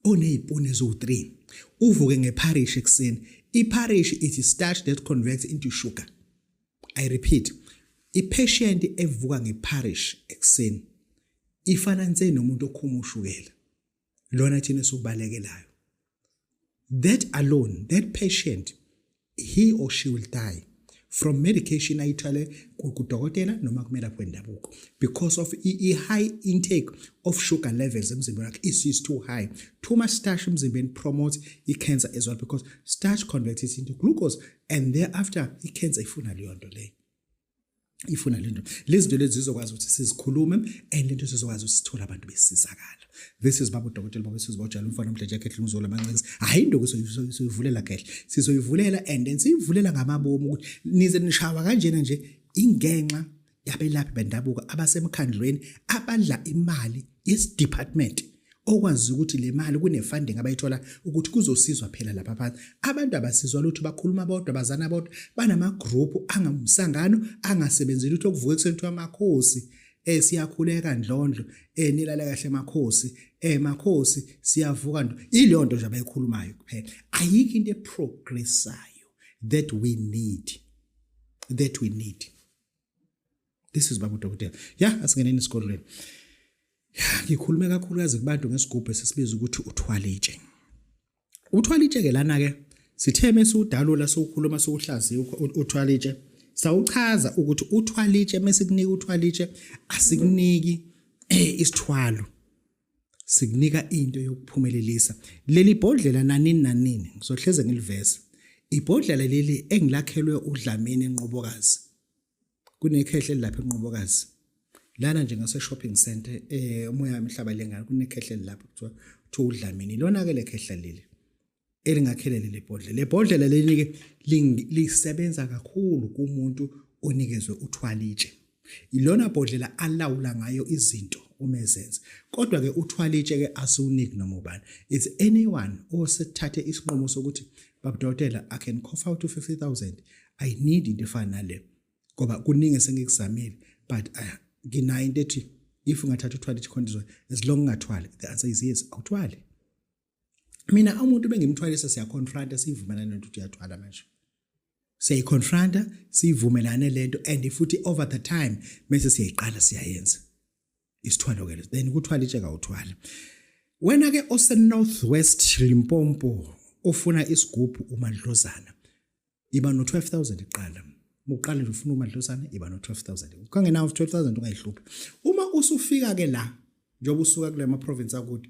onezipuni eziwu3 uvuke ngeparish ekseni. Iparish it is starch that converts into sugar. I repeat, ipatient evuka ngeparish ekseni ifana nje nomuntu okhuma ushukela. Lona thina sokubalekelayo. That alone, that patient, he or she will die from medication ayithole kudokotela noma kumelaphi wendabuko because of high intake of sugar levels emzimbeni wakhe is too high. Too much starch emzimbeni promotes cancer as well because starch converts it into glucose and thereafter cancer ifuna leyo nto leyo. Ifuna lento lezi zinto lezi zizokwazi ukuthi sizikhulume and lento sizokwazi usithola abantu besizakala. This is baba udokotela baba sizobotshela umfana omdleje ekhehle uzola mancinci hayi into soyivulela kahle sizoyivulela and then siyivulela ngamabomu ukuthi nize nishawa kanjena nje ingenxa yabelaphi bendabuko abasemkhandlweni abadla imali yes department okwazi ukuthi le mali kune funding abayithola ukuthi kuzosizwa phela lapha abantu abasizwa lutho bakhuluma bodwa bazana bodwa banama group angamsangano angasebenzeli lutho okuvuka ekusentwa amakhosi siyakhuleka ndlondlo nilala kahle makhosi makhosi siyavuka ndo ile nto nje abayikhulumayo kuphela ayikho into eprogressayo that we need this is baba udokotela asingeneni esikolweni. Ngikhulume kakhulukazi kubantu ngesigubhu esisibiza ukuthi uthwalitshe. Uthwalitshe ke lana ke sitheme sudalula sokukhuluma sokuhlaziya uthwalitshe. Sawuchaza ukuthi uthwalitshe mesikunika uthwalitshe asikuniki isithwalo. Sikunika into yokuphumelelisa. Leli bhodlela nanini ngizohleze ngiliveza. Ibhodlela leli engilakhelwe uDlamini eNqobokazi. Kunekhehle lapha eNqobokazi. Lana nje ngase shopping center umoya wemihlaba lengane kunekhehle lapho kuthiwa uDlamini lona ke lekhehle leli elingakhelele le bhodlela leli ke lisebenza kakhulu kumuntu onikezwe uthwalitshe. Ilona bhodlela alawula ngayo izinto umezenza kodwa ke uthwalitshe ke asiwuniki noma ubani. It's anyone osethathe isinqumo sokuthi baba dokotela I can cough out to 50,000 I need into efana nale ngoba kuningi sengikuzamile but nginayo into ethi if ungathatha uthwalitshe khona as long ungathwali the answer is yes awuthwali. Mina umuntu bengimthwalisa siyaconfronta sivumelana nento ukuthi uyathwala manje. Siyayiconfronta sivumelane lento and futhi over the time bese siyayiqala siyayenza. Isithwalo ke then ukuthwalitshe kawuthwala. Wena ke ose Northwest Limpopo ufuna isigubhu uMadlozana iba no 12,000 iqala. Uqala nje ufuna uMadlozana iba no 12,000. Ukangenawo 12,000 ungayihluphi. Uma usufika ke la njengoba usuka kule ma province akuthi